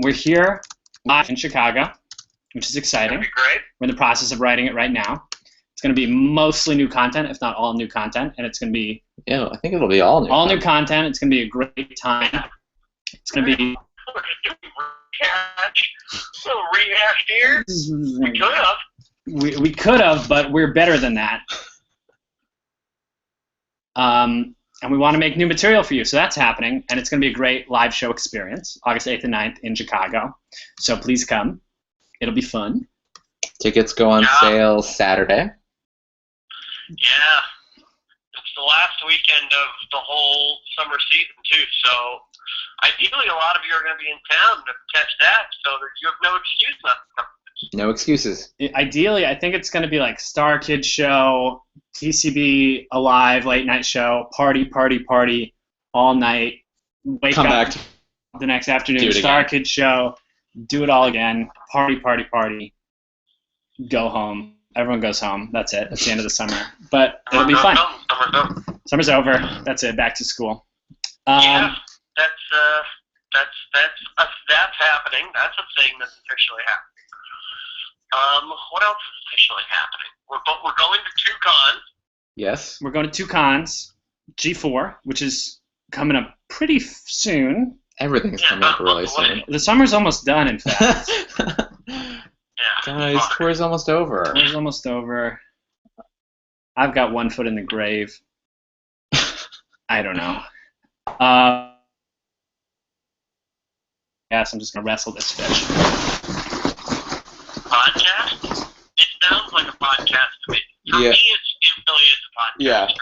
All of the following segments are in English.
we're here live in Chicago, which is exciting. That'd be great. We're in the process of writing it right now. It's going to be mostly new content, if not all new content, and it's going to be I think it'll be all new. all new content. It's going to be a great time. It's going to be rehash here. We could have. We could have, but we're better than that. And we want to make new material for you, so that's happening, and it's going to be a great live show experience, August 8th and 9th in Chicago. So please come. It'll be fun. Tickets go on sale Saturday. Yeah. It's the last weekend of the whole summer season, too, so ideally a lot of you are going to be in town to catch that, so that you have no excuse not to come. No excuses. Ideally, I think it's going to be like Star Kids show, TCB, a live late night show, party all night. Wake Come up back. the next afternoon, Do it Star again. Kids show, do it all again, party. Go home. Everyone goes home. That's it. That's the end of the summer. But it'll be fun. Summer's over. That's it. Back to school. Yeah, that's happening. That's a thing that's officially happening. What else is officially happening? We're going to 2 cons. Yes. We're going to 2 cons. G4, which is coming up pretty soon. Everything's coming up really soon. The summer's almost done, in fact. Guys, tour's almost over. Tour's almost over. I've got one foot in the grave. I don't know. Yes, I'm just going to wrestle this fish. Podcast? It sounds like a podcast to me. For Yeah. me, it really is a podcast. Yeah. For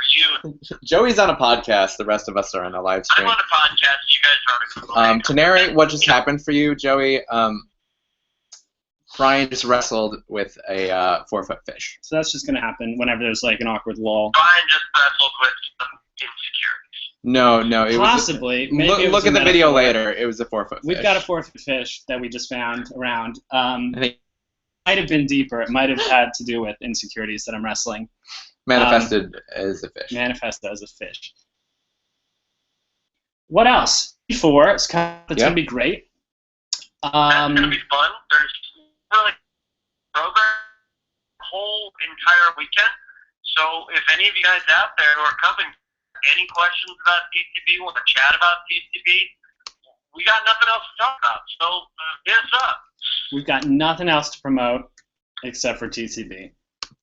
you, Joey's on a podcast. The rest of us are on a live I'm stream. on a podcast. You guys are on a To narrate what just happened for you, Joey, Brian just wrestled with a 4-foot fish. So that's just going to happen whenever there's like an awkward lull. Brian just wrestled with some insecurities. No, it Possibly. was. Maybe it was Look a at the video metaphor. later. It was a 4-foot fish. We've got a 4-foot fish that we just found around. I think Might have been deeper. It might have had to do with insecurities that I'm wrestling. manifested as a fish. Manifest as a fish. What else? G4. It's going to be great. That's going to be fun. There's really program the whole entire weekend. So if any of you guys out there who are coming, any questions about TCB, want to chat about TCB, we got nothing else to talk about. So hit us up. We've got nothing else to promote except for TCB.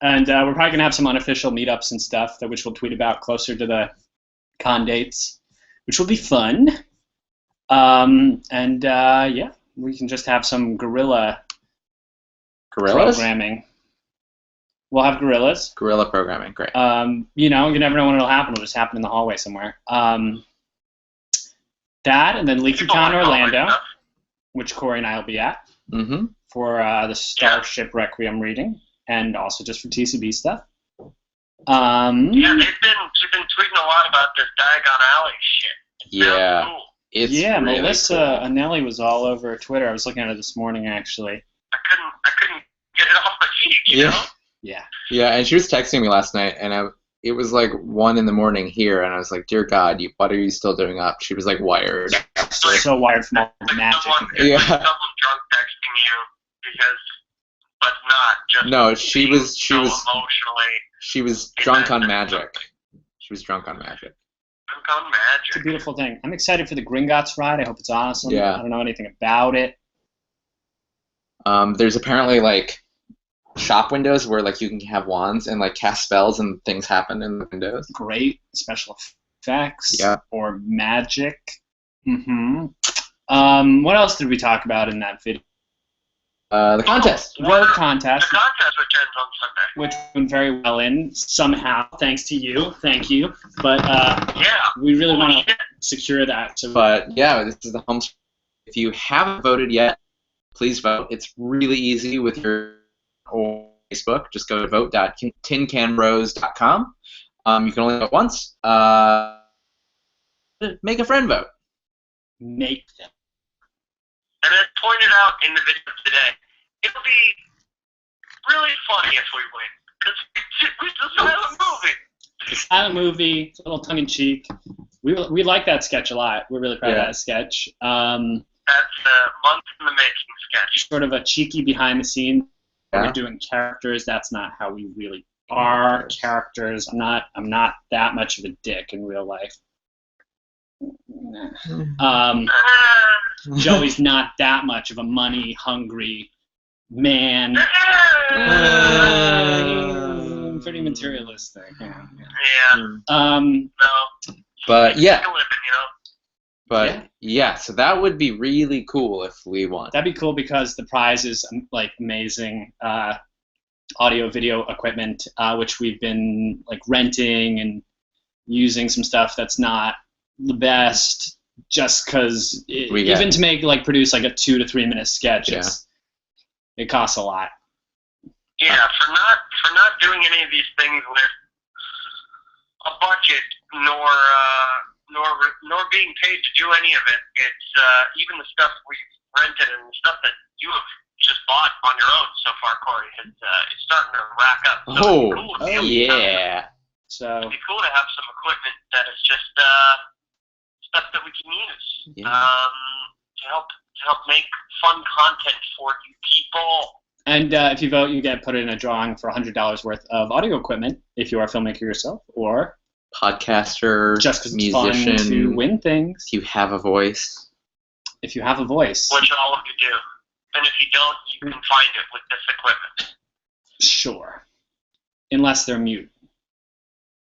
And we're probably going to have some unofficial meetups and stuff, which we'll tweet about closer to the con dates, which will be fun. Yeah, we can just have some guerrilla programming. We'll have gorillas. Guerrilla programming, great. You never know when it'll happen. It'll just happen in the hallway somewhere. That, and then LeakyCon Orlando, which Corey and I will be at for the Starship Requiem reading, and also just for TCB stuff. Yeah, they've been tweeting a lot about this Diagon Alley shit. Yeah. Cool. It's Yeah, really Melissa cool. Anelli was all over Twitter. I was looking at it this morning, actually. I couldn't get it off my feet, you know? Yeah. Yeah, and she was texting me last night, and it was like 1 a.m. here, and I was like, "Dear God, what are you still doing up?" She was like wired. So wired from all the magic. Someone Yeah. drunk texting you but not just. No, she was emotionally. drunk on magic. She was drunk on magic. Drunk on magic. It's a beautiful thing. I'm excited for the Gringotts ride. I hope it's awesome. Yeah. I don't know anything about it. There's apparently like shop windows where like you can have wands and like cast spells and things happen in the windows. Great special effects. Yeah. Or magic. What else did we talk about in that video? The contest. Word contest, The contest returns on Sunday. which went very well in somehow, thanks to you. Thank you. But Yeah. we really want to secure that. So But yeah, this is the home. If you haven't voted yet, please vote. It's really easy with your Facebook. Just go to vote.tincanrose.com. You can only vote once. Make a friend vote. make them. And as pointed out in the video today, it'll be really funny if we win. Because it's a silent movie. It's a silent movie. It's a little tongue-in-cheek. We like that sketch a lot. We're really proud of that sketch. That That's a month in the making sketch. Sort of a cheeky behind the scenes. Yeah. We're doing characters. That's not how we really are. Characters. I'm not that much of a dick in real life. Joey's not that much of a money-hungry man. Pretty materialistic. Yeah. No. But yeah. Still living, you know. But yeah, so that would be really cool if we won. That'd be cool because the prize is like amazing audio video equipment, which we've been like renting and using some stuff that's not the best, just because even to make like produce like a 2 to 3 minute sketch, it costs a lot. Yeah, for not doing any of these things with a budget, nor being paid to do any of it. It's even the stuff we've rented and the stuff that you have just bought on your own so far, Corey, it's starting to rack up. So So it'd be cool to have some equipment that is just stuff that we can use to help make fun content for you people. And if you vote, you get put in a drawing for $100 worth of audio equipment if you are a filmmaker yourself, or podcaster, just because it's musician, fun to win things. If you have a voice. If you have a voice. Which all of you do. And if you don't, you can find it with this equipment. Sure. Unless they're mute.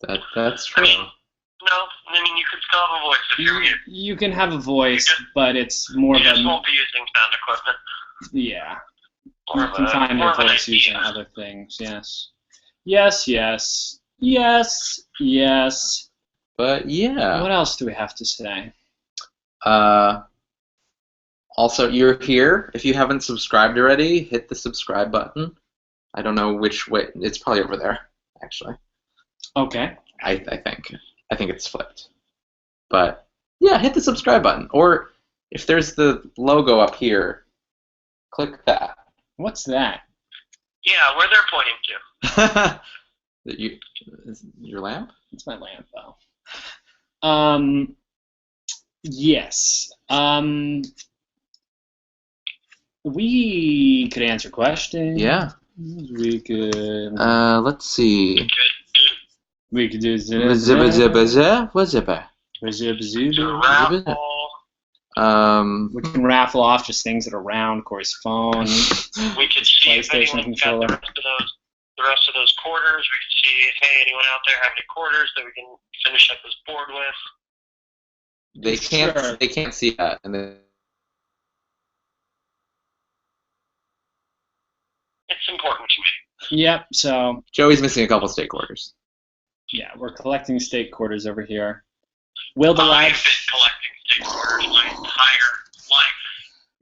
That's true. I mean, you can still have a voice if you're mute. You can have a voice, but it's more of a... You just won't be using sound equipment. Yeah. You can find your voice using other things, yes. Yes. But yeah. What else do we have to say? Also, you're here. If you haven't subscribed already, hit the subscribe button. I don't know which way. It's probably over there, actually. Okay. I think it's flipped. But yeah, hit the subscribe button. Or if there's the logo up here, click that. What's that? Yeah, where they're pointing to. Your lamp? It's my lamp, though. Yes. We could answer questions. Yeah. We could. Let's see. We could do. We can raffle off just things that are around Corey's phone. We could see if PlayStation anyone's controller. got the rest of those quarters. We could see if anyone out there have any quarters that we can finish up this board with. They can't see that, and it's important to me. Yep. So Joey's missing a couple steak quarters. Yeah, we're collecting steak quarters over here. Will the I've live? been collecting steak quarters my entire life.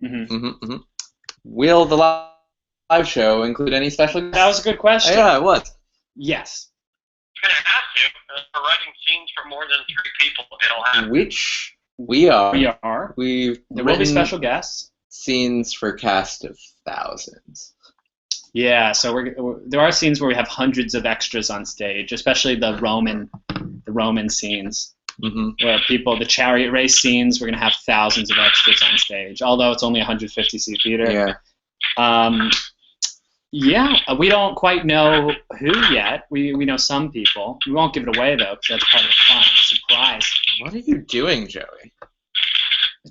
Mm-hmm. Will the live show include any special? That was a good question. Yeah, it was. Yes. It's gonna have to. For writing scenes for more than 3 people, it'll have. Which we are. We are. There will be special guests. Scenes for cast of thousands. Yeah, so there are scenes where we have hundreds of extras on stage, especially the Roman scenes, where the chariot race scenes, we're gonna have thousands of extras on stage. Although it's only 150-seat theater. Yeah. We don't quite know who yet. We know some people. We won't give it away though, because that's part of the fun. Surprise. What are you doing, Joey?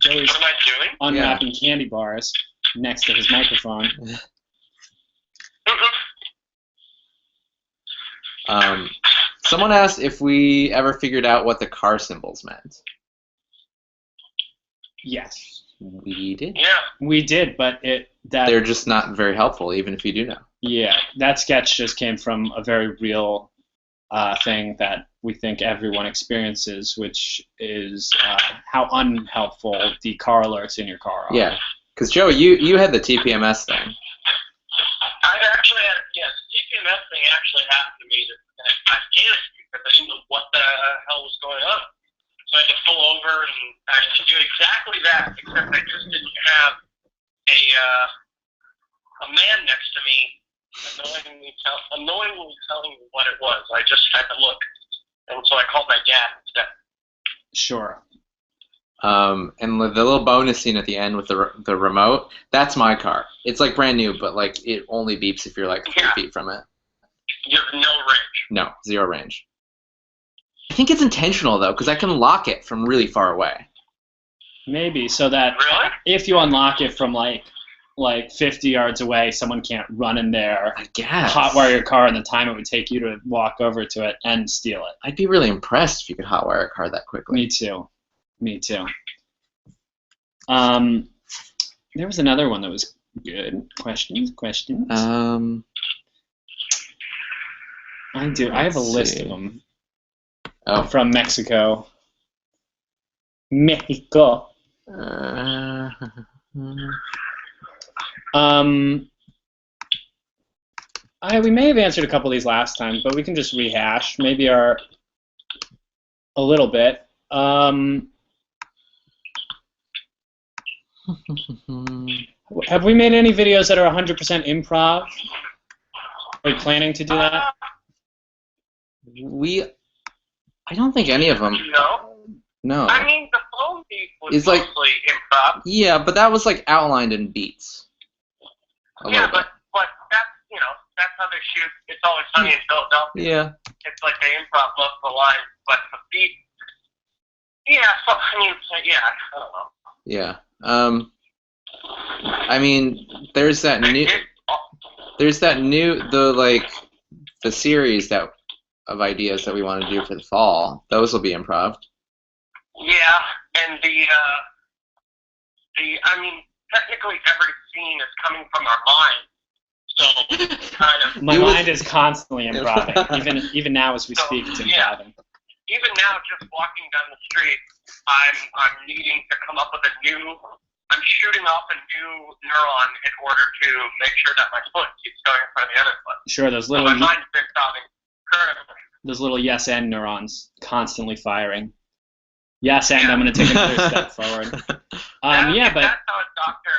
Joey's what am I doing? unwrapping candy bars next to his microphone. Someone asked if we ever figured out what the car symbols meant. Yes. We did. Yeah. We did, but they're just not very helpful, even if you do know. Yeah, that sketch just came from a very real thing that we think everyone experiences, which is how unhelpful the car alerts in your car are. Yeah, because Joey, you had the TPMS thing. I actually had, yes, the TPMS thing actually happened to me in Afghanistan because I didn't know what the hell was going on. So I had to pull over and I had to do exactly that, except I just didn't have a man next to me annoyingly telling me what it was. I just had to look. And so I called my dad instead. Sure. And the little bonus scene at the end with the remote, that's my car. It's like brand new, but like it only beeps if you're like 3 feet from it. You have no range. No, 0 range. I think it's intentional though, because I can lock it from really far away. Maybe, so that if you unlock it from like 50 yards away, someone can't run in there, I guess, hotwire your car, and the time it would take you to walk over to it and steal it. I'd be really impressed if you could hotwire a car that quickly. Me too. There was another one that was good. Questions? I do. I have a list of them. Oh. From Mexico. Mexico. We may have answered a couple of these last time, but we can just rehash maybe a little bit. Have we made any videos that are 100% improv? Are we planning to do that? I don't think any of them. No. I mean, the phone beat was mostly improv. Yeah, but that was like outlined in beats. Yeah, but that's that's how they shoot. It's Always Sunny in Philadelphia. Yeah. It's like they improv most of the lines, but the beat. Yeah, so I mean, yeah, I don't know. Yeah. I mean, there's that new the series of ideas that we want to do for the fall. Those will be improv. Yeah, and I mean, technically every scene is coming from our mind, so kind of. My mind is constantly improving. even now as we speak, it's improving. Even now, just walking down the street, I'm needing to come up with I'm shooting off a new neuron in order to make sure that my foot keeps going in front of the other foot. Sure, those little. So my mind's been stopping currently. Those little yes and neurons constantly firing. Yes, and I'm going to take another step forward. But that's how a doctor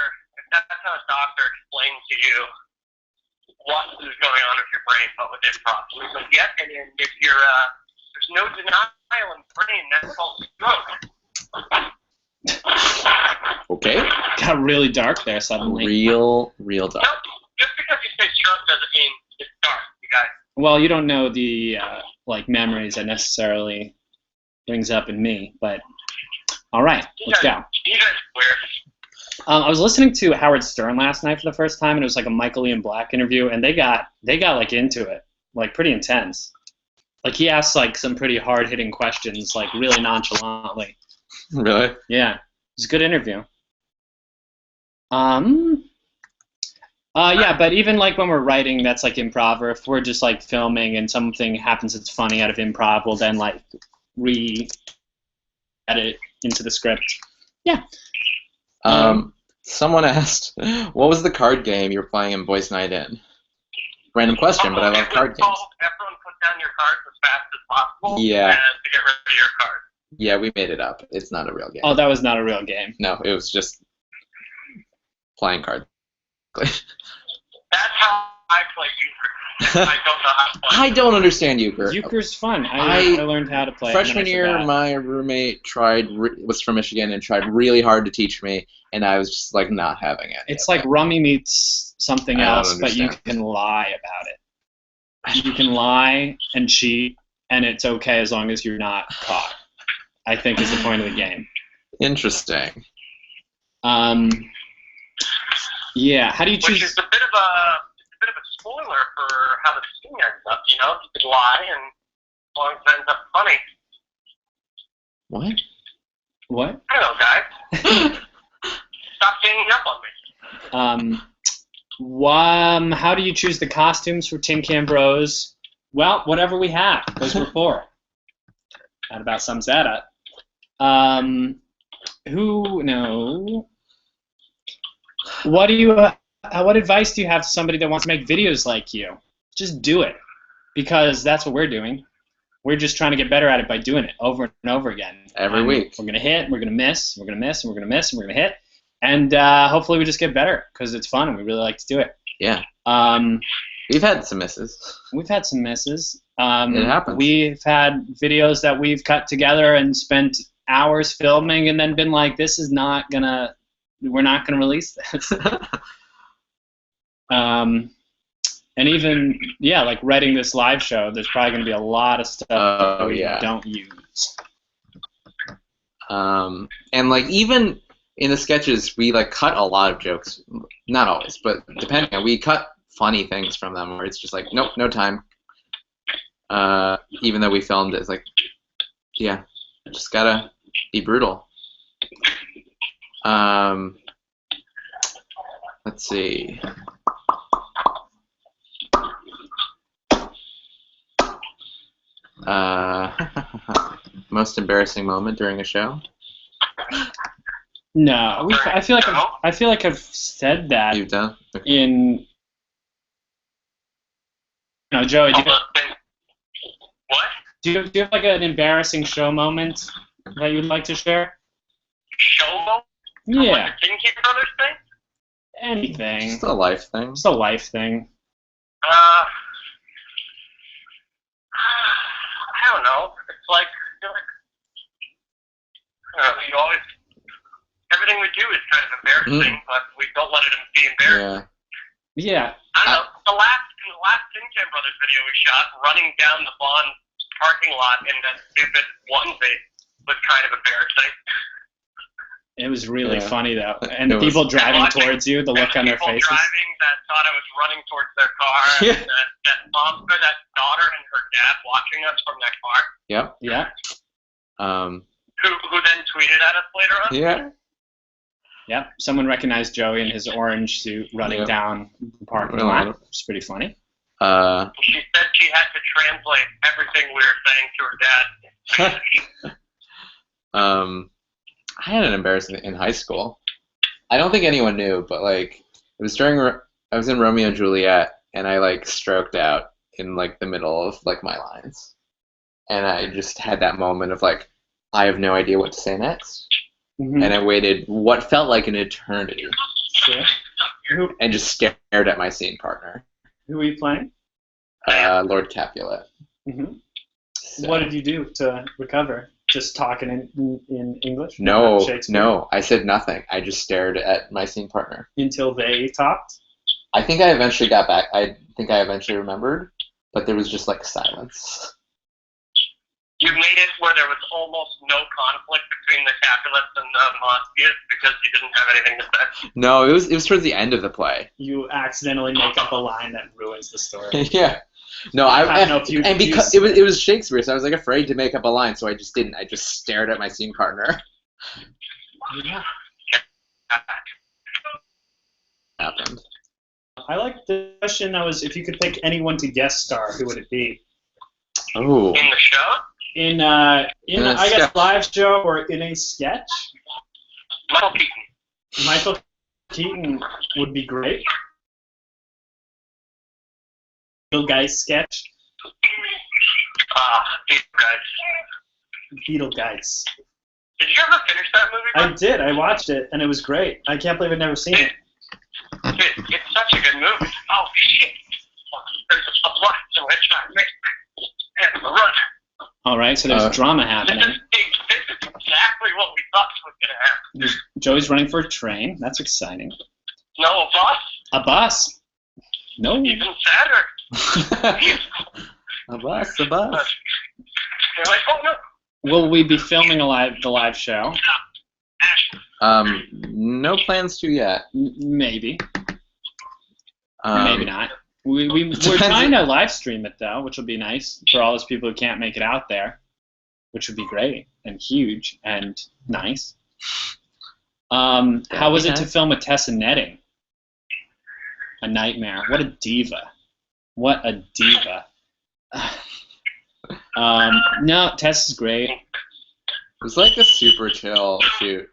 explains to you what is going on with your brain, but with improv. So he's like, yeah, and if you're there's no denial in the brain, that's called stroke. Okay. Got really dark there suddenly. Real dark. No, just because you say stroke doesn't mean it's dark, you guys. Well, you don't know the memories that necessarily brings up in me, but all right, let's go. You guys are weird. I was listening to Howard Stern last night for the first time, and it was like a Michael Ian Black interview, and they got like into it, like pretty intense. Like he asked like some pretty hard hitting questions, like really nonchalantly. Really? Yeah, it was a good interview. Yeah, but even like when we're writing, that's like improv, or if we're just like filming and something happens that's funny out of improv, we'll then like re-edit it into the script. Yeah. Someone asked, what was the card game you were playing in Boys Night In? Random question, but I love card games. Everyone put down your cards as fast as possible. Yeah. And to get rid of your card. Yeah, we made it up. It's not a real game. Oh, that was not a real game. No, it was just playing cards. That's how I play euchre. I don't know how to play. I don't understand euchre. Euchre's fun. I learned how to play. Freshman year, my roommate was from Michigan and tried really hard to teach me, and I was just like not having it. It's like Rummy meets something else, but you understand. can lie about it. You can lie and cheat, and it's okay as long as you're not caught, I think is the point of the game. Interesting. Yeah. How do you choose? Which is a bit of a spoiler for how the scene ends up. You know, you could lie, and as long as it ends up funny. What? I don't know, guys. Stop ganging up on me. How do you choose the costumes for Tin Can Bros? Well, whatever we have. Those were 4. That about sums that up. What advice do you have to somebody that wants to make videos like you? Just do it, because that's what we're doing. We're just trying to get better at it by doing it over and over again. Every week. We're gonna hit, we're gonna miss, we're gonna miss, and we're gonna miss, and we're gonna hit, and hopefully we just get better because it's fun and we really like to do it. Yeah. We've had some misses. We've had some misses. It happens. We've had videos that we've cut together and spent hours filming and then been like, we're not gonna release this. And even, like writing this live show, there's probably going to be a lot of stuff that we don't use. And like even in the sketches, we like cut a lot of jokes. Not always, but depending on, we cut funny things from them where it's just like, nope, no time. Even though we filmed it, it's like, just gotta be brutal. Let's see. Most embarrassing moment during a show? No, I feel like I've said that. You've done? Okay. In. No, Joey. What? Do you have like an embarrassing show moment that you'd like to share? Show moment? Yeah. Like the Kinky Brothers thing? Anything. Just a life thing. Just a life thing. I don't know. It's like, you always, everything we do is kind of embarrassing, but we don't let it be embarrassing. Yeah. I don't know. In the last Tin Brothers video we shot, running down the Bond parking lot in that stupid onesie was kind of embarrassing. It was really funny though, and the people driving towards you, the look on their faces. People driving that thought I was running towards their car, and that mom, or that daughter and her dad watching us from that car. Yep. Yeah. Who then tweeted at us later on. Yeah. Yep. Someone recognized Joey in his orange suit running down the parking lot. It's pretty funny. She said she had to translate everything we were saying to her dad. I had an embarrassing in high school. I don't think anyone knew, but like it was I was in Romeo and Juliet, and I like stroked out in like the middle of like my lines, and I just had that moment of like I have no idea what to say next, and I waited what felt like an eternity, and just stared at my scene partner. Who were you playing? Lord Capulet. So. What did you do to recover? Just talking in English? No, I said nothing. I just stared at my scene partner. Until they talked? I think I eventually got back. I think I eventually remembered, but there was just like silence. You made it where there was almost no conflict between the Capulets and the Montagues because you didn't have anything to say? No, it was towards the end of the play. You accidentally make up a line that ruins the story. Yeah. No, I don't know if you. And because it was Shakespeare, so I was like afraid to make up a line, so I just didn't. I just stared at my scene partner. Yeah. Happened. I like the question that was, if you could pick anyone to guest star, who would it be? Oh. In the show? In I guess live show or in a sketch. Michael Keaton. Michael Keaton would be great. Beetlegeist sketch. Beetlegeist. Did you ever finish that movie? I did. I watched it, and it was great. I can't believe I'd never seen it. It's such a good movie. Oh, shit. There's a plot to it. Run. All right, so there's drama happening. This is exactly what we thought was going to happen. Joey's running for a train. That's exciting. No, a bus. A bus. No. Even sadder. A bus. They're like, oh no. Will we be filming the live show? No plans to yet. Maybe. Maybe not. We're trying to live stream it though, which will be nice for all those people who can't make it out there, which would be great and huge and nice. How was it to film with Tessa Netting? A nightmare. What a diva. What a diva. No, Tess is great. It was like a super chill shoot.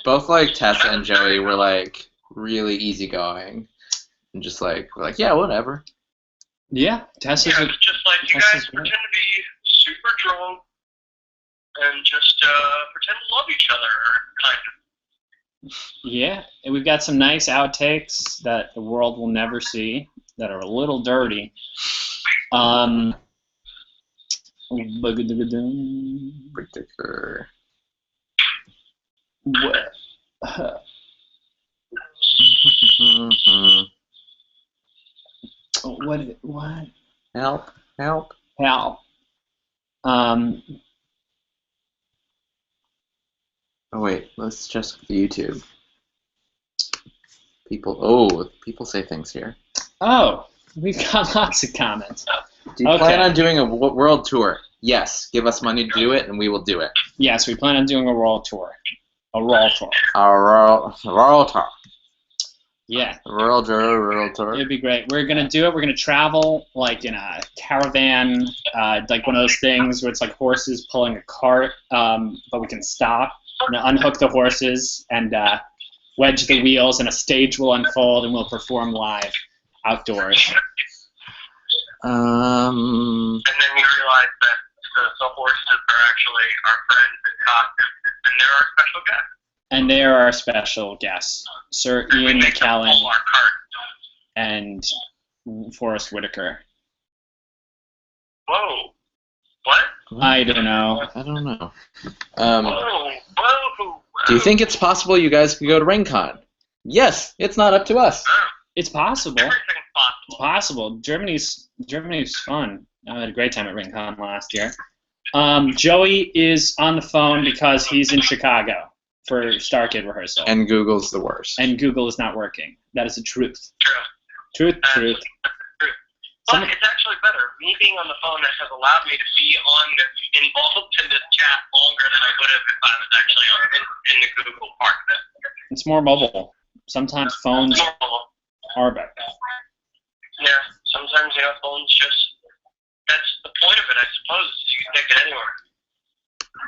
Both like Tessa and Joey were like really easygoing and just like we're like, yeah, whatever. Yeah, Tessa's it's just like you guys pretend to be super drunk and just pretend to love each other, kind of. Yeah, and we've got some nice outtakes that the world will never see that are a little dirty. Richter. What? What? Help. Hal. Oh wait, let's check the YouTube. People say things here. Oh, we've got lots of comments. Do you plan on doing a world tour? Yes. Give us money to do it, and we will do it. Yes, we plan on doing a world tour. A world tour. A world tour. Yeah. A world tour. It'd be great. We're gonna do it. We're gonna travel like in a caravan, like one of those things where it's like horses pulling a cart, but we can stop and unhook the horses and wedge the wheels, and a stage will unfold, and we'll perform live outdoors. And then we realize that the horses are actually our friends and costumes, and they're our special guests. And they are our special guests, Sir Ian McKellen and Forrest Whitaker. Whoa. What? I don't know. Whoa. Do you think it's possible you guys could go to RingCon? Yes, it's not up to us. It's possible. Everything's possible. It's possible. Germany's fun. I had a great time at RingCon last year. Joey is on the phone because he's in Chicago for StarKid rehearsal. And Google's the worst. And Google is not working. That is the truth. True. Truth. But it's actually better. Me being on the phone has allowed me to be involved in this chat longer than I would have if I was actually in the Google part of it. It's more mobile. Sometimes phones are better. Yeah, sometimes, phones that's the point of it, I suppose, is you can take it anywhere.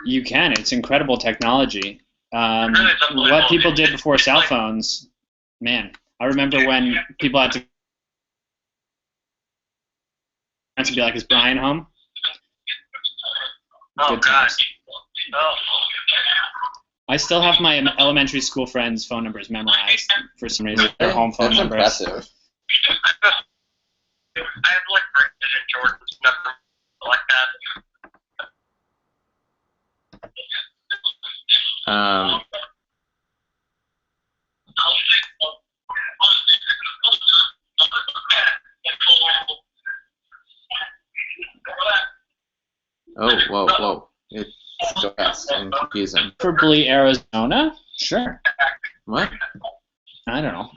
You can. It's incredible technology. Really, it's unbelievable. What people did before cell phones, man. I remember when people had to be like, is Brian home? Oh, Good God. times. Oh. I still have my elementary school friends' phone numbers memorized for some reason. Their home phone That's numbers. impressive. I have, like, Brendan and Jordan's number like that. Whoa. It's so fast and confusing. Preferably Arizona? Sure. What? I don't know.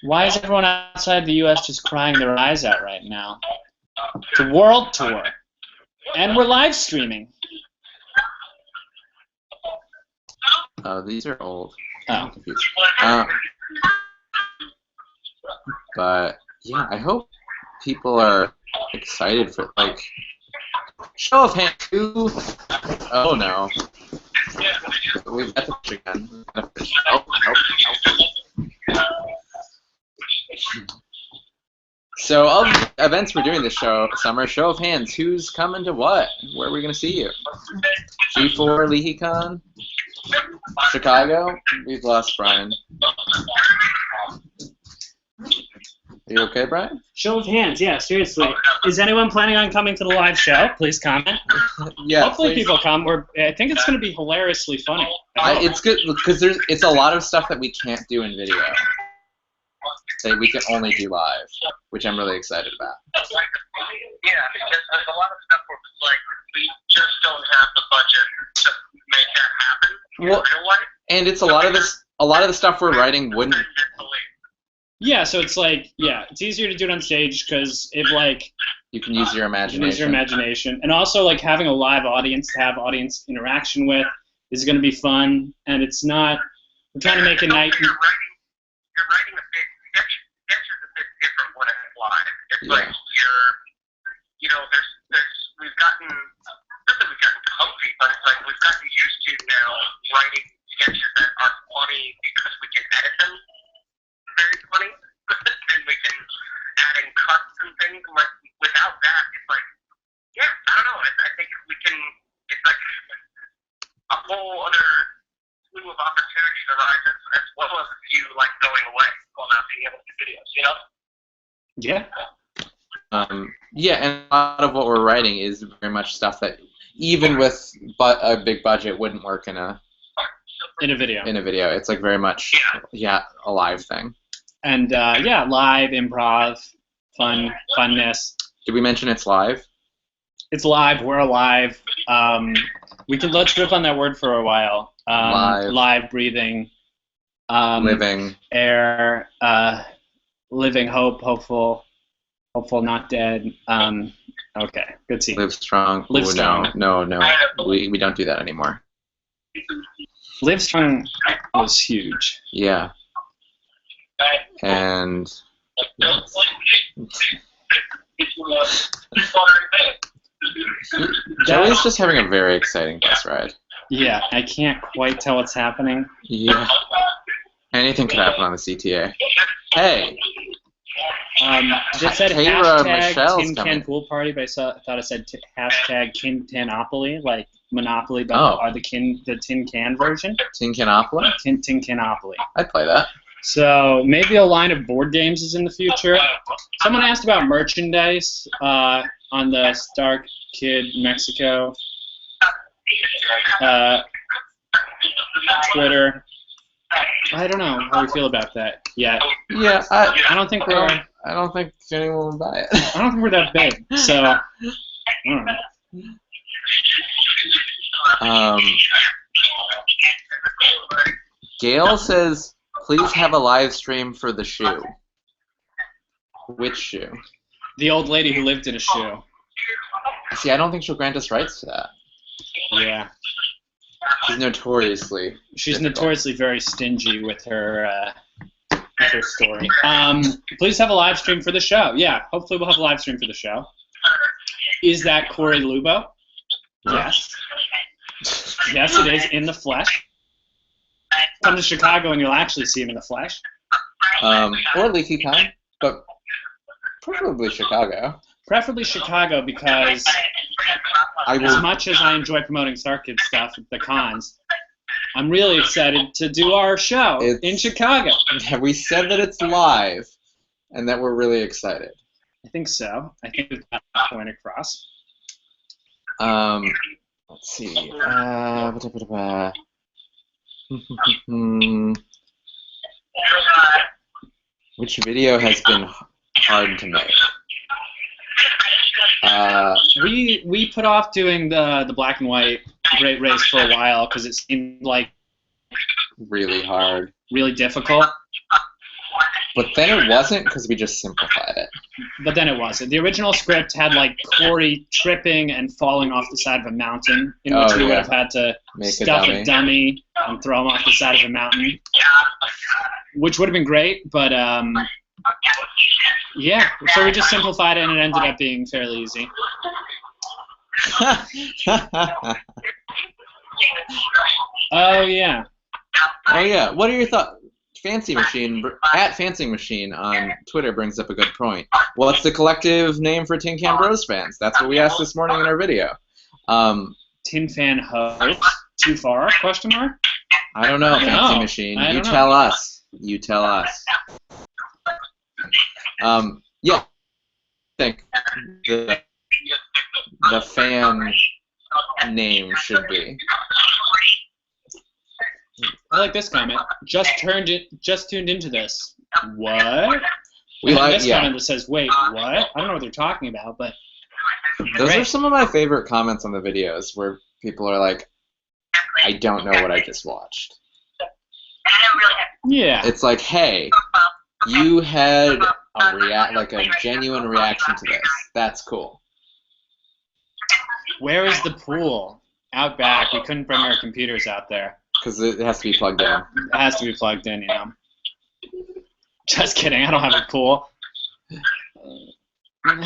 Why is everyone outside the U.S. just crying their eyes out right now? It's a world tour. And we're live streaming. These are old. Oh. I'm confused. But yeah, I hope people are excited for show of hands. Who? Oh no, we've got the fish again. Help. So all the events we're doing this summer, show of hands. Who's coming to what? Where are we gonna see you? G4 LeahyCon? Chicago? We've lost Brian. Are you okay, Brian? Show of hands, yeah, seriously. Is anyone planning on coming to the live show? Please comment. Yeah. Hopefully please. people come. I think it's going to be hilariously funny. It's good because it's a lot of stuff that we can't do in video. That we can only do live, which I'm really excited about. Yeah, because there's a lot of stuff where it's like we just don't have the budget to make that happen. Well, and it's a lot of the stuff we're writing wouldn't. Yeah, so it's it's easier to do it on stage because you can use your imagination. And also having a live audience to have audience interaction with is going to be fun, and it's not. We're trying to make a night. You're writing a big sketches a bit different when it's live. It's like we've gotten not that we've gotten comfy, but it's like we've gotten used to now writing sketches that are funny because we can edit them very funny, and we can add in cuts and things. Like without that, it's like I don't know. I think we can. It's like a whole other slew of opportunities arises, as well as you like going away while not being able to do videos, you know? Yeah. Yeah, and a lot of what we're writing is very much stuff that even with a big budget wouldn't work in a video. It's like very much a live thing. And live improv, funness. Did we mention it's live? It's live. We're alive. Let's rip on that word for a while. Live breathing. Living. Air. Living. Hopeful, not dead. Okay, good scene. Live strong. Live strong. No. We don't do that anymore. Live strong was huge. Yeah. And Joey's just having a very exciting bus ride. Yeah, I can't quite tell what's happening. Yeah. Anything could happen on the CTA. Hey. It said hashtag Tin Can Pool Party, but I thought it said hashtag Kintanopoly, like Monopoly, but the tin can version. Tin Canopoly? Tin Canopoly. I'd play that. So maybe a line of board games is in the future. Someone asked about merchandise on the Stark Kid Mexico Twitter. I don't know how we feel about that yet. Yeah, I don't think I don't think anyone will buy it. I don't think we're that big. So I don't know. Gail says, please have a live stream for the shoe. Which shoe? The old lady who lived in a shoe. See, I don't think she'll grant us rights to that. Yeah. She's notoriously very stingy with her story. Please have a live stream for the show. Yeah, hopefully we'll have a live stream for the show. Is that Corey Lubo? Yes. Yes, it is, in the flesh. Come to Chicago and you'll actually see him in the flesh. Or Leaky Pine, but preferably Chicago. Preferably Chicago because as much as I enjoy promoting Star Kids stuff at the cons, I'm really excited to do our show in Chicago. We said that it's live and that we're really excited. I think so. I think we've got that point across. Let's see. Which video has been hard to make? We put off doing the black and white Great Race for a while because it seemed like really hard, really difficult. But then it wasn't because we just simplified it. But then it wasn't. The original script had like Corey tripping and falling off the side of a mountain, in which we would have had to stuff a dummy and throw him off the side of a mountain, which would have been great. But yeah, so we just simplified it and it ended up being fairly easy. Oh yeah. Oh yeah. What are your thoughts? Fancy Machine @Fancy Machine on Twitter brings up a good point. What's the collective name for Tin Can Bros fans? That's what we asked this morning in our video. Tin Fan Hoes? Too far? Question mark? I don't know. Fancy Machine. You tell us. You tell us. Yeah. I think the fan name should be. I like this comment. Just tuned into this. What? We like this comment that says, "Wait, what?" I don't know what they're talking about, but those are some of my favorite comments on the videos where people are like, "I don't know what I just watched." Yeah. It's like, hey, you had a genuine reaction to this. That's cool. Where is the pool? Out back. We couldn't bring our computers out there. Because it has to be plugged in. It has to be plugged in, you know. Just kidding. I don't have a pool. Do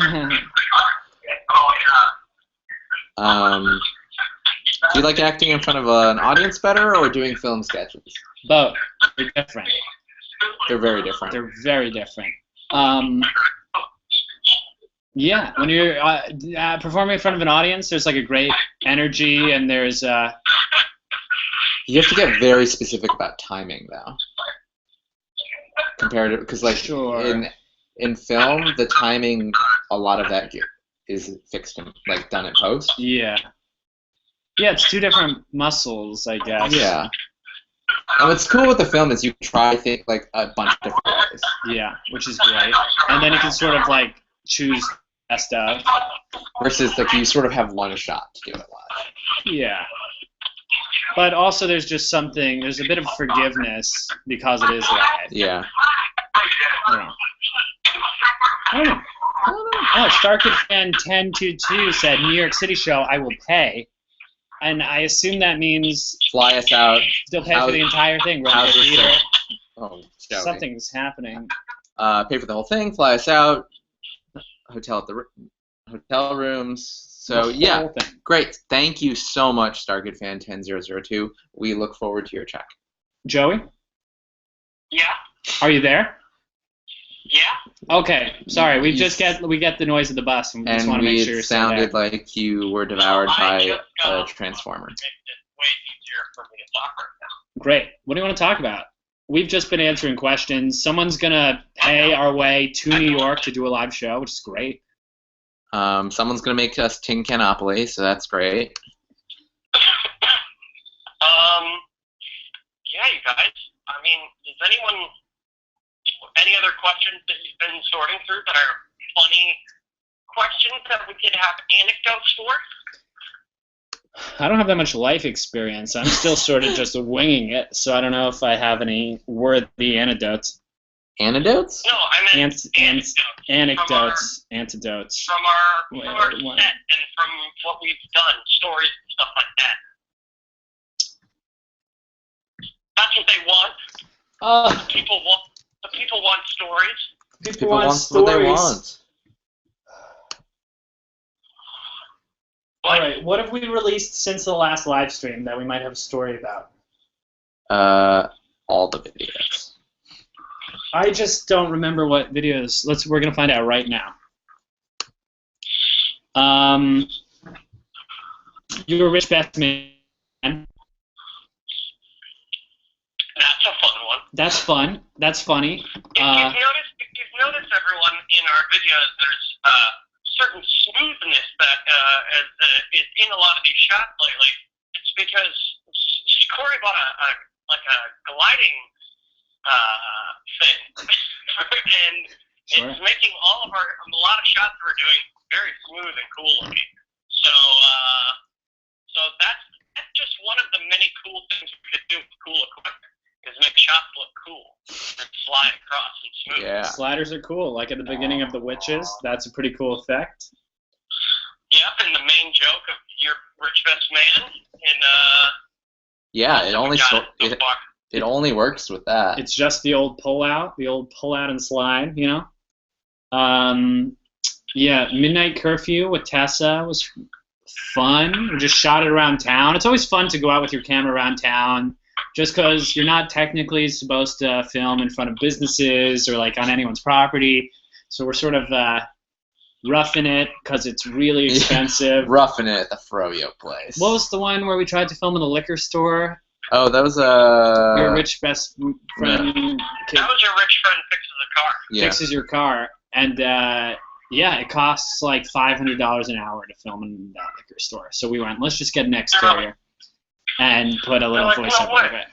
you like acting in front of an audience better or doing film sketches? Both. They're different. They're very different. They're very different. Yeah, when you're performing in front of an audience, there's like a great energy, and there's you have to get very specific about timing, though. comparative, because like Sure. in film, the timing, a lot of that is fixed and like done in post. Yeah. Yeah, it's two different muscles, I guess. Yeah. And what's cool with the film is you try think like a bunch of different ways. Yeah, which is great. And then you can sort of like choose best of. Versus like you sort of have one shot to do it live. Yeah. But also there's just something, there's a bit of forgiveness because it is live. Yeah. Yeah. I don't know. Oh, Starkid Fan 1022 said, New York City show, I will pay. And I assume that means Fly us out. still pay for the entire thing, rent how's the this theater. Oh, Joey. Something's happening. Pay for the whole thing, fly us out, hotel rooms. So The yeah, whole thing. great. Thank you so much, Starkid Fan 10002. We look forward to your check. Joey, Yeah. are you there? Yeah. Okay, sorry. We get the noise of the bus, and we just want to make sure you're it still there. sounded like you were devoured by a transformer. Makes it way easier for me to talk right now. Great. What do you want to talk about? We've just been answering questions. Someone's gonna pay our way to New York to do a live show, which is great. Someone's gonna make us Tin Canopoly, so that's great. Yeah, you guys. I mean, does anyone any other questions that you've been sorting through that are funny questions that we could have anecdotes for? I don't have that much life experience. I'm still sort of just winging it, so I don't know if I have any worthy anecdotes. Antidotes? No, I meant anecdotes. Antidotes. From our Wait, set what? and from what we've done, stories and stuff like that. That's what they want. The people want stories. People want what stories. they want. All right, what have we released since the last live stream that we might have a story about? All the videos. I just don't remember what videos. We're gonna find out right now. You're a rich best man. That's a fun one. That's fun. That's funny. If you've noticed, everyone, in our videos, there's certain smoothness that is in a lot of these shots lately. It's because Corey bought a gliding thing, and Sure. it's making a lot of shots that we're doing very smooth and cool looking. So that's just one of the many cool things we could do with cool equipment. Is make shots look cool and slide across and smooth. Yeah. Sliders are cool. Like at the beginning of The Witches, that's a pretty cool effect. Yep, and the main joke of your rich best man, and Yeah, it only got it so far. it only works with that. It's just the old pull out and slide, you know? Yeah, Midnight Curfew with Tessa was fun. We just shot it around town. It's always fun to go out with your camera around town, just because you're not technically supposed to film in front of businesses or like on anyone's property. So we're sort of roughing it because it's really expensive. Roughing it at the Froyo place. What was the one where we tried to film in a liquor store? Oh, that was Your rich best friend That was your rich friend fixes a car. yeah. fixes your car, and yeah, it costs like $500 an hour to film in that liquor store. So we went, let's just get an exterior and put a little Like, voiceover what? of it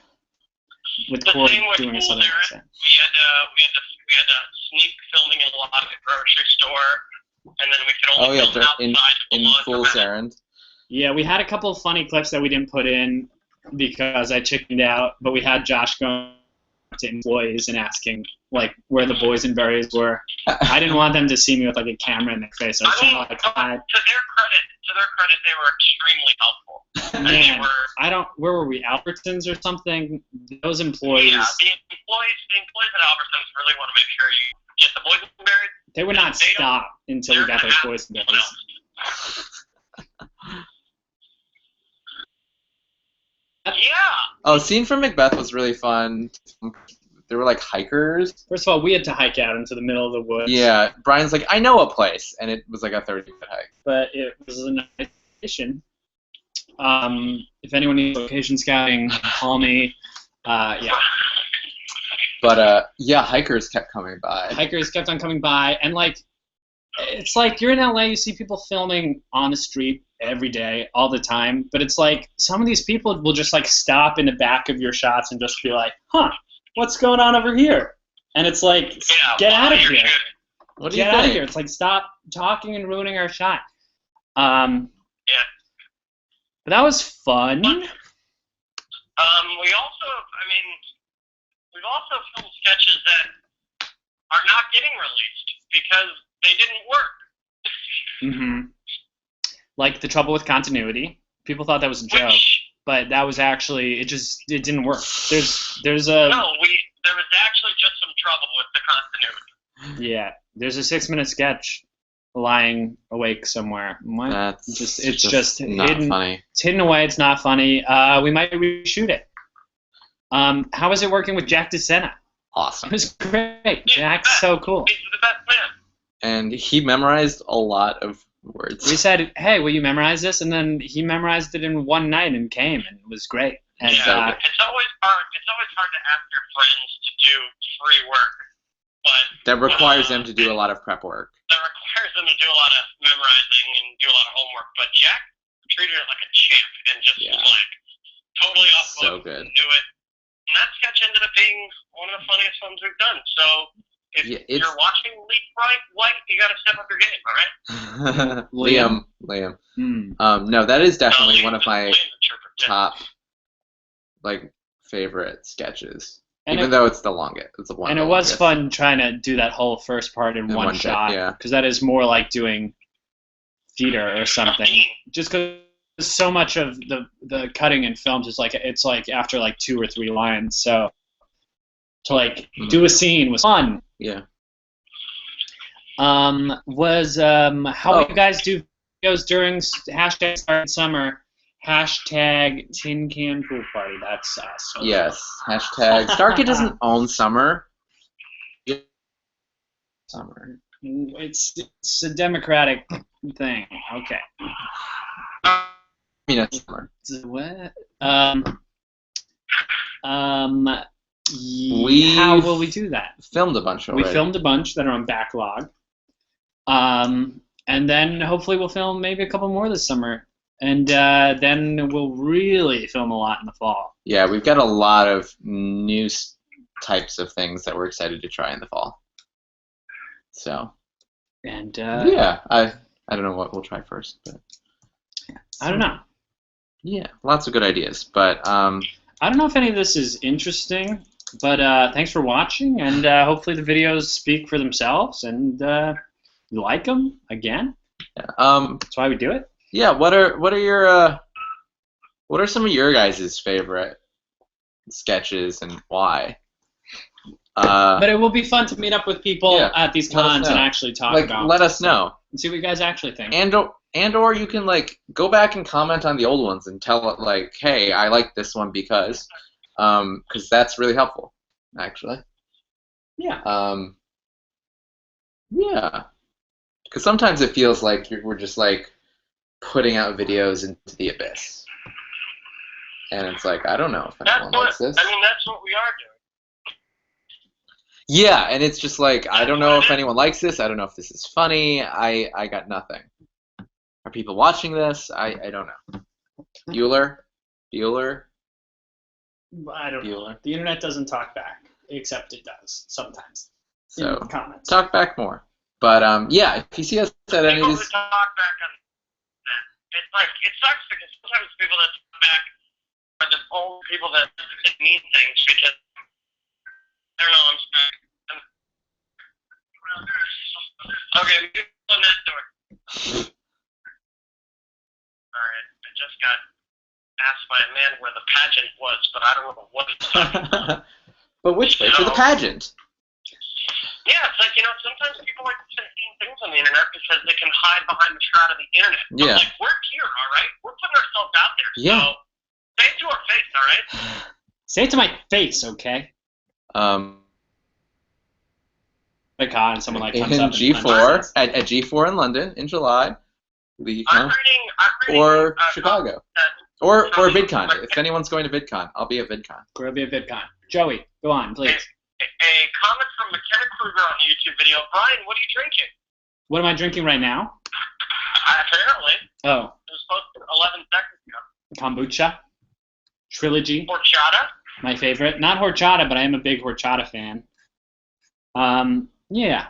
with The Corey thing with doing a Cool southern Darren, accent. we had to sneak filming in a lot of the grocery store, and then we could only film outside in the Fool's laundromat. Errand. Yeah, we had a couple of funny clips that we didn't put in because I chickened out, but we had Josh going to employees and asking like where the boysenberries were. I didn't want them to see me with like a camera in their face. I was I mean, kind of like, hi. to their credit, they were extremely helpful. And they Man, were, where were we? Albertsons or something? Those employees, yeah, the employees at Albertsons really want to make sure you get the boysenberries. they would not They don't- stop until we got those boysenberries. Yeah. Oh, scene from Macbeth was really fun. There were like hikers. First of all, we had to hike out into the middle of the woods. Yeah, Brian's like, I know a place, and it was like a 30-foot hike. But it was a nice location. If anyone needs location scouting, call me. Yeah. But yeah, hikers kept coming by. Hikers kept on coming by, and like, it's like you're in LA, you see people filming on the street every day, all the time, but it's like some of these people will just like stop in the back of your shots and just be like, huh, what's going on over here? And it's like, get out of here. What do you Get out of think? here. It's like, stop talking and ruining our shot. Yeah. But that was fun. We also, I mean, we've also filmed sketches that are not getting released because they didn't work. Mm-hmm. Like The Trouble with Continuity. People thought that was a joke, but that was actually, it didn't work. There's a... No, there was actually just some trouble with the continuity. Yeah, there's a 6-minute sketch lying awake somewhere. That's it's just not hidden, funny. It's hidden away. It's not funny. We might reshoot it. How was it working with Jack DeSena? Awesome. It was great. Jack's so cool. He's the best man. And he memorized a lot of words. We said, hey, will you memorize this? And then he memorized it in one night and came, and it was great. And it's always hard. It's always hard to ask your friends to do free work, but that requires them to do a lot of prep work. That requires them to do a lot of memorizing and do a lot of homework. But Jack treated it like a champ and just was like totally off book. So good. And do it. And that sketch ended up being one of the funniest ones we've done. So if you're watching Leap Right White, you got to step up your game, all right? Liam. No, that is definitely one of my top favorite sketches. And even though it's the longest. It's one. And it was fun trying to do that whole first part in one shot. Yeah. Because that is more like doing theater or something. Just because so much of the cutting in films is it's after 2 or 3 lines. So to do a scene was fun. Yeah. How you guys do videos during #StartSummer? #Tin Can Pool Party. That's us. Yes. #StarKid doesn't own summer. Summer. It's a democratic thing. Okay. It's summer. What? How will we do that? Filmed a bunch already. We filmed a bunch that are on backlog. And then hopefully we'll film maybe a couple more this summer. And then we'll really film a lot in the fall. Yeah, we've got a lot of new types of things that we're excited to try in the fall. So. And yeah, I don't know what we'll try first, but I don't know. Yeah, lots of good ideas, but I don't know if any of this is interesting, but thanks for watching, and hopefully the videos speak for themselves, and you like them again. Yeah. That's why we do it. Yeah. What are some of your guys' favorite sketches and why? But it will be fun to meet up with people at these cons and actually talk about. Let us know and see what you guys actually think. And or you can go back and comment on the old ones and tell it hey, I like this one because that's really helpful, actually. Yeah. Yeah. Because sometimes it feels like we're just putting out videos into the abyss, and it's I don't know if anyone likes this. I mean, that's what we are doing. Yeah, and it's just I don't know if anyone likes this. I don't know if this is funny. I got nothing. Are people watching this? I don't know. Bueller? I don't know. The internet doesn't talk back, except it does sometimes. So in comments. Talk back more. But yeah, if you see us at any of these. People who talk back on that, it sucks because sometimes people that talk back are the only people that mean things because I don't know. I'm sorry. Okay, move on that door. Alright, I just got asked by a man where the pageant was, but I don't know what he's talking about. But which way? For the pageant. Yeah, it's sometimes people like to say mean things on the internet because they can hide behind the shroud of the internet. Yeah. But we're here, alright? We're putting ourselves out there. Yeah. So, say it to our face, alright? Say it to my face, okay? Con, someone comes in up G4 at G4 in London in July. I'm reading or Chicago. Or VidCon. If anyone's going to VidCon, I'll be at VidCon. We'll be at VidCon. Joey, go on, please. a comment from McKenna Kruger on the YouTube video. Brian, what are you drinking? What am I drinking right now? Apparently. Oh, It was posted 11 seconds ago. kombucha. Trilogy. Horchata? My favorite. Not horchata, but I am a big horchata fan. Yeah.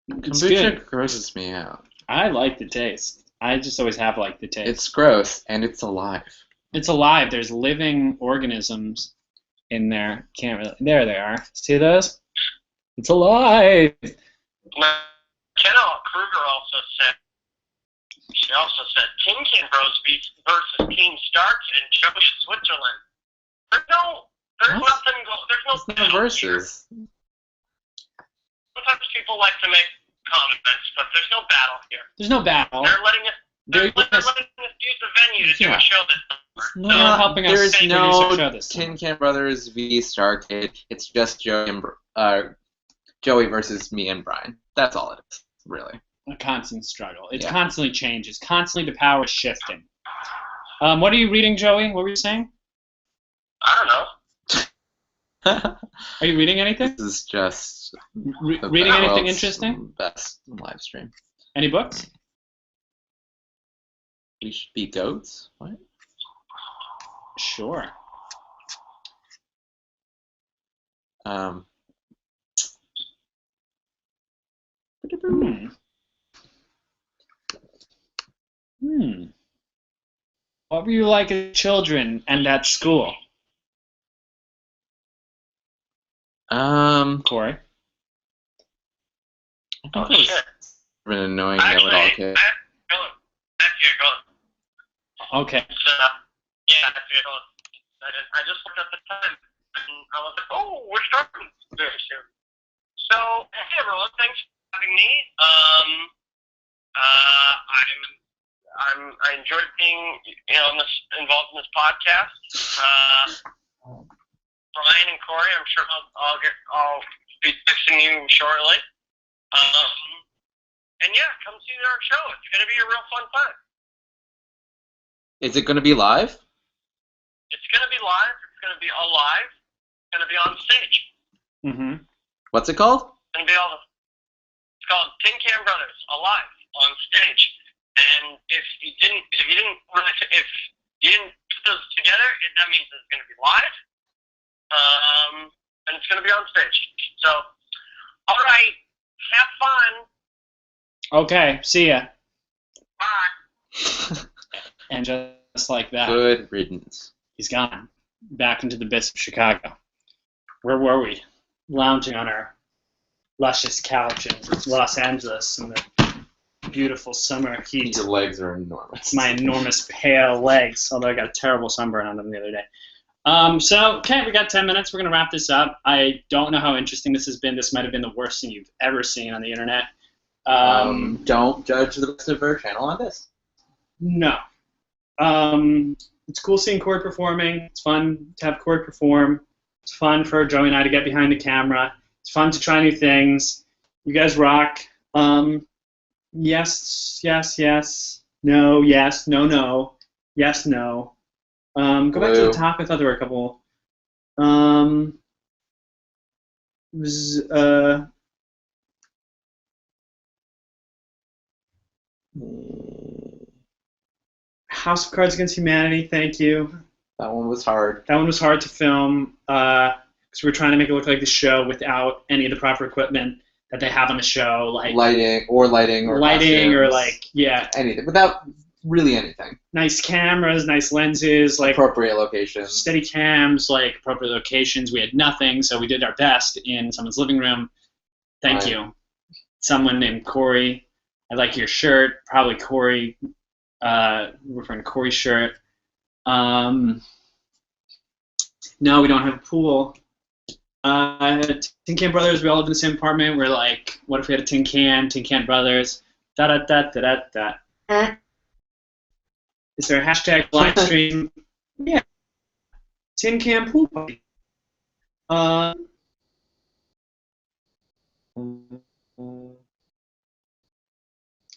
It's Kombucha good. grosses me out. I like the taste. I just always have liked the taste. It's gross, and it's alive. It's alive. There's living organisms in there. Can't really. There they are. See those? It's alive. McKenna Kruger also said. She also said Tin Can Bros versus Team Stark in Joey, Switzerland. There's What? nothing. There's no It's not battle here. versus. Sometimes people like to make comments, but there's no battle here. There's no battle. They're letting us. They're They're letting us use the venue to do Yeah. a show this summer. They're So, helping us There's produce no our show this Tin summer. Can Brothers v Starcade. It's just Joey versus me and Brian. That's all it is, really. A constant struggle. It Yeah. constantly changes. Constantly the power is shifting. What are you reading, Joey? What were you saying? I don't know. Are you reading anything? This is just the Reading anything world's interesting? Best live stream. Any books? We should be goats. What? Sure. Um. Hmm. Hmm. What were you like as children and at school, Corey? I think Oh, it was shit. an annoying Actually, know-it-all kid. Okay. Yeah, I feel I just looked at the time and I was like, oh, we're starting very soon. So, hey everyone, thanks for having me. I enjoyed being involved in this podcast. Brian and Corey, I'm sure I'll be texting you shortly. And yeah, come see our show. It's gonna be a real fun time. Is it going to be live? It's going to be live. It's going to be alive. It's going to be on stage. Mm-hmm. What's it called? It's going to be it's called Tin Can Brothers Alive on stage. And if you didn't put those together, that means it's going to be live. And it's going to be on stage. So, all right, have fun. Okay. See ya. Bye. And just like that, Good riddance. he's gone back into the bits of Chicago. Where were we? Lounging on our luscious couch in Los Angeles in the beautiful summer heat. Your legs are enormous. It's my enormous pale legs, although I got a terrible sunburn on them the other day. Okay, we got 10 minutes. We're going to wrap this up. I don't know how interesting this has been. This might have been the worst thing you've ever seen on the internet. Don't judge the rest of our channel on this. No. It's cool seeing Corey performing. It's fun to have Corey perform. It's fun for Joey and I to get behind the camera. It's fun to try new things. You guys rock. Yes, yes, yes. No, yes, no, no. Yes, no. Go back to the top. I thought there were a couple. House of Cards Against Humanity, thank you. That one was hard. That one was hard to film because we were trying to make it look like the show without any of the proper equipment that they have on the show, like lighting or lighting or costumes, like anything without really anything. nice cameras, nice lenses, like Appropriate locations. steady cams, like appropriate locations. We had nothing, so we did our best in someone's living room. Thank Right. you. Someone named Corey. I like your shirt. Probably Corey. Referring to Corey's shirt. No, we don't have a pool. Tin Can Brothers, we all live in the same apartment. We're like, what if we had a Tin Can Brothers? Da da da da da da. Is there a hashtag live stream? Yeah. Tin Can Pool Party.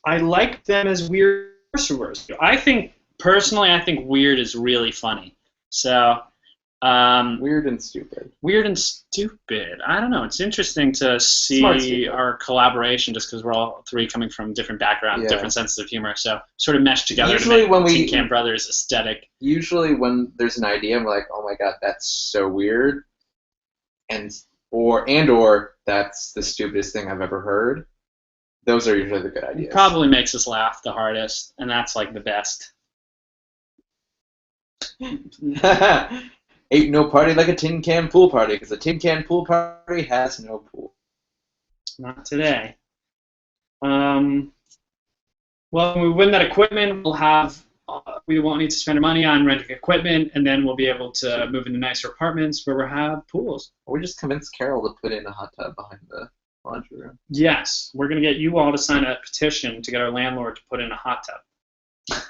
I like them as weird sorcerers. Personally, I think weird is really funny. So Weird and stupid. Weird and stupid. I don't know. It's interesting to Smart see stupid. our collaboration just because we're all three coming from different backgrounds, Yeah. different senses of humor. So sort of meshed together Usually to make when Tin Can Brothers aesthetic. Usually when there's an idea, I'm like, oh my god, that's so weird, or that's the stupidest thing I've ever heard. Those are usually the good ideas. It probably makes us laugh the hardest, and that's like the best. Ain't no party like a tin can pool party, because a tin can pool party has no pool. Not today. Well, when we win that equipment, we'll have. We won't need to spend our money on renting equipment, and then we'll be able to move into nicer apartments where we have pools. Or we just convince Carol to put in a hot tub behind the laundry room. Yes, we're going to get you all to sign a petition to get our landlord to put in a hot tub.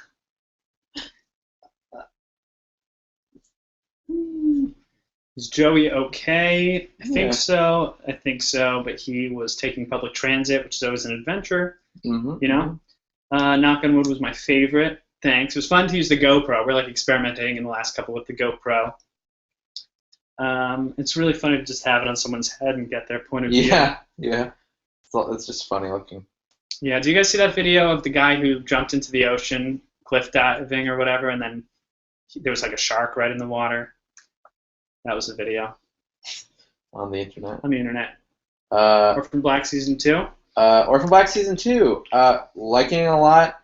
Is Joey okay? I think so. I think so, but he was taking public transit, which is always an adventure. Mm-hmm. You know? Knock on wood was my favorite. Thanks. It was fun to use the GoPro. We're like experimenting in the last couple with the GoPro. It's really funny to just have it on someone's head and get their point of view. Yeah. It's just funny looking. Yeah, do you guys see that video of the guy who jumped into the ocean, cliff diving or whatever, and then there was like a shark right in the water? That was the video. On the internet. On the internet. Uh, Orphan Black Season 2? Orphan Black Season 2. Liking it a lot.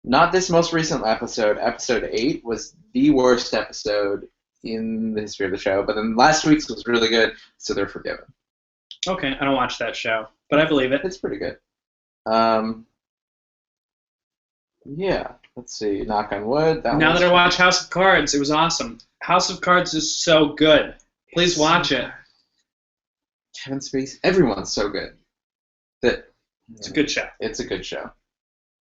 Not this most recent episode. Episode 8 was the worst episode in the history of the show, but then last week's was really good, so they're forgiven. Okay, I don't watch that show, but I believe it. It's pretty good. Yeah, let's see. Knock on wood. Now that I watch House of Cards, it was awesome. House of Cards is so good. Please watch it. Kevin Spacey. Everyone's so good. It's a good show. It's a good show.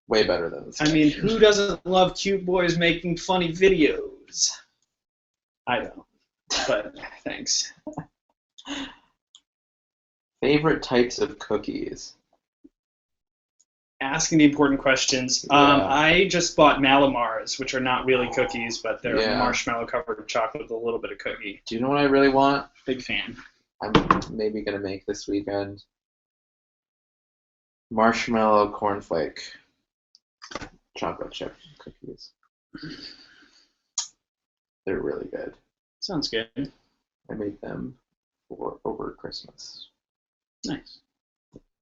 Way better than this. I mean, who doesn't love cute boys making funny videos? I don't. But thanks. Favorite types of cookies? Asking the important questions. Yeah. I just bought Malamars, which are not really cookies, but they're marshmallow covered chocolate with a little bit of cookie. Do you know what I really want? Big fan. I'm maybe going to make this weekend. Marshmallow cornflake chocolate chip cookies. They're really good. Sounds good. I made them over Christmas. Nice.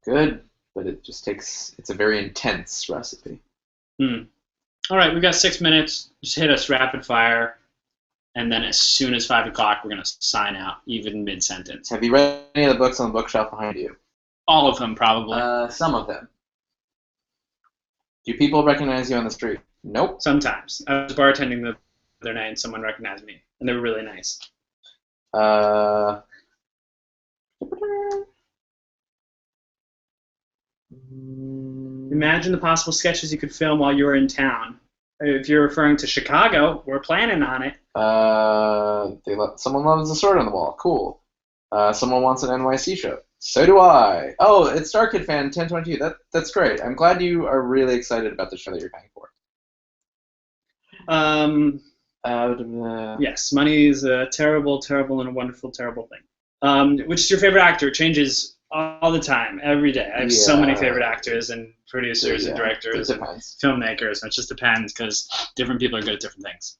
Good, but it just takes, it's a very intense recipe. All right, we've got 6 minutes. Just hit us rapid fire. And then as soon as 5 o'clock, we're going to sign out, even mid-sentence. Have you read any of the books on the bookshelf behind you? All of them, probably. Some of them. Do people recognize you on the street? Nope. Sometimes. I was bartending the other night and someone recognized me, and they were really nice. Imagine the possible sketches you could film while you were in town. If you're referring to Chicago, we're planning on it. Someone loves the sword on the wall. Cool. Someone wants an NYC show. So do I. Oh, it's Star Kid Fan 1022. That's great. I'm glad you are really excited about the show that you're paying for. Yes, money is a terrible, terrible, and a wonderful, terrible thing. Which is your favorite actor? It changes all the time, every day. I have so many favorite actors and producers and directors and filmmakers, and it just depends because different people are good at different things.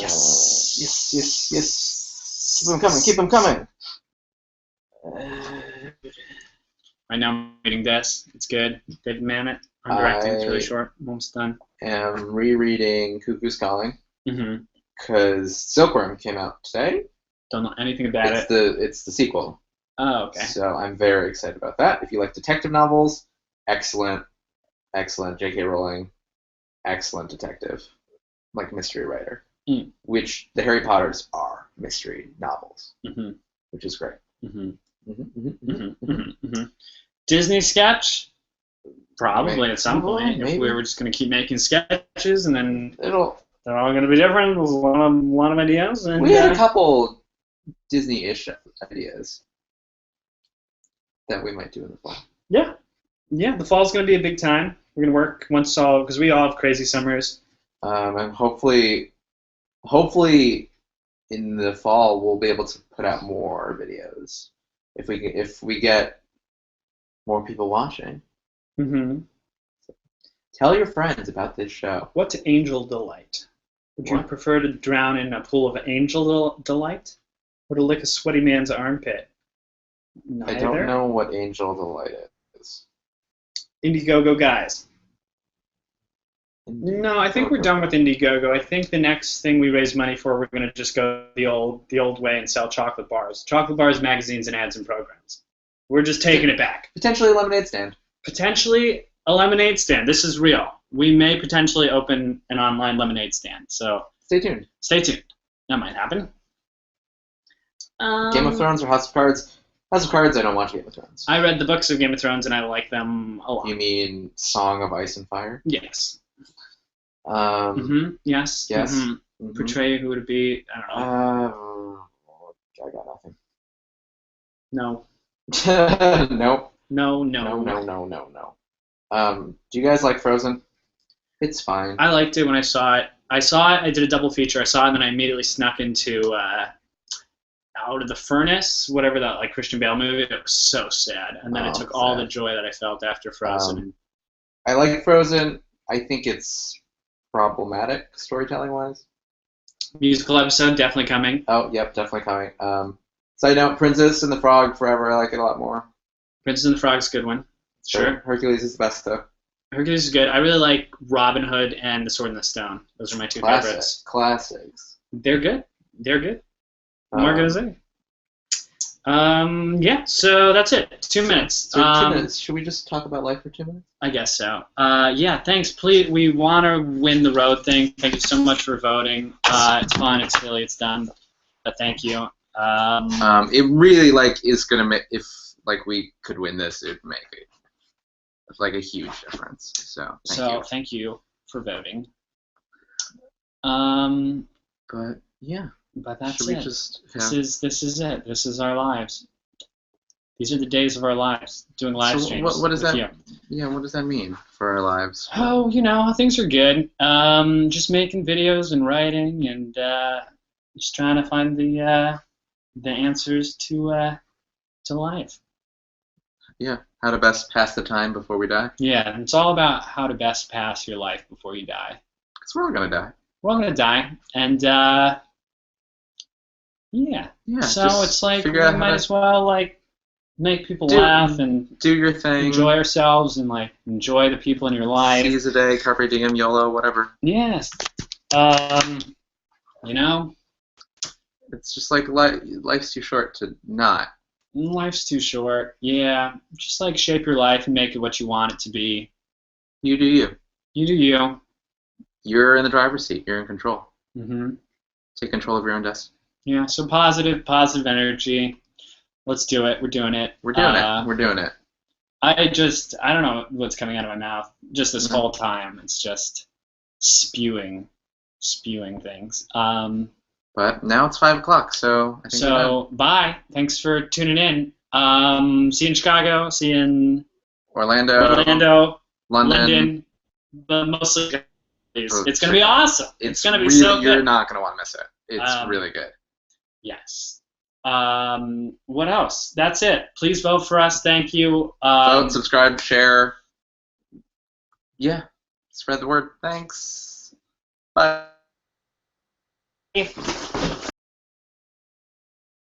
Yes. Keep them coming. Right now I'm reading Des. It's good. David Mamet. I'm directing. It's really short. I'm almost done. I'm rereading Cuckoo's Calling Mm-hmm. because Silkworm came out today. Don't know anything about it. It's the sequel. Oh, okay. So I'm very excited about that. If you like detective novels, excellent. J.K. Rowling, excellent detective, like mystery writer, which the Harry Potters are mystery novels, which is great. Disney sketch? Probably at some point. Maybe. If we were just going to keep making sketches and then They're all going to be different. There's a lot of ideas. And, we had a couple Disney-ish ideas that we might do in the fall. Yeah, the fall's going to be a big time. We're going to work because we all have crazy summers. And hopefully hopefully in the fall we'll be able to put out more videos if we get more people watching. Mm-hmm. Tell your friends about this show. What's angel delight? Would you What? prefer to drown in a pool of angel delight, or to lick a sweaty man's armpit? I Neither. don't know what angel delight is. Indiegogo guys. No, I think we're done with Indiegogo. I think the next thing we raise money for, we're going to just go the old way and sell chocolate bars. Chocolate bars, magazines, and ads and programs. We're just taking it back. Potentially a lemonade stand. Potentially a lemonade stand. This is real. We may potentially open an online lemonade stand. So Stay tuned. stay tuned. That might happen. Game of Thrones or House of Cards? House of Cards, I don't watch Game of Thrones. I read the books of Game of Thrones and I like them a lot. You mean Song of Ice and Fire? Yes. Yes. Yes. Portray who would it be? I don't know. I got nothing. No. Nope. No. No. Do you guys like Frozen? It's fine. I liked it when I saw it. I did a double feature. I saw it and then I immediately snuck into Out of the Furnace, whatever that like Christian Bale movie. It was so sad. And then it took all the joy that I felt after Frozen. I like Frozen. I think it's problematic storytelling-wise. Musical episode definitely coming. Oh, yep, definitely coming. Side note, Princess and the Frog Forever. I like it a lot more. Princess and the Frog's a good one. Sure. Hercules is the best, though. Hercules is good. I really like Robin Hood and The Sword and the Stone. Those are my two favorites. Classics. They're good. What more can I say? Yeah, so that's it. 2 minutes. So 2 minutes. Should we just talk about life for 2 minutes? I guess so. Yeah, thanks. Please, we want to win the road thing. Thank you so much for voting. It's fun. It's silly. It's done. But thank you. It really is gonna make, if we could win this, it'd make it a huge difference. So thank you for voting. But yeah. But that's Should we it. just, This is it. This is our lives. These are the days of our lives, doing live streams. What does that? You. Yeah, what does that mean for our lives? Oh, things are good. Just making videos and writing and just trying to find the answers to life. Yeah, how to best pass the time before we die. Yeah, and it's all about how to best pass your life before you die. Because we're all gonna die. We're all gonna die, and yeah. So it's we might as well make people laugh and do your thing, enjoy ourselves, and enjoy the people in your life. Seize the day, carpe diem, YOLO, whatever. Yes. It's just life's too short to not. Life's too short. Yeah. Just shape your life and make it what you want it to be. You do you. You do you. You're in the driver's seat. You're in control. Mm-hmm. Take control of your own destiny. Yeah, so positive energy. Let's do it. We're doing it. We're doing it. I don't know what's coming out of my mouth. Just this whole time, it's just spewing things. But now it's 5 o'clock, so I think so bye. Thanks for tuning in. See you in Chicago. See you in Orlando, London, but mostly it's gonna be awesome. It's gonna be really, so good. You're not gonna want to miss it. It's really good. Yes. What else? That's it. Please vote for us. Thank you. Vote, subscribe, share. Yeah. Spread the word. Thanks. Bye.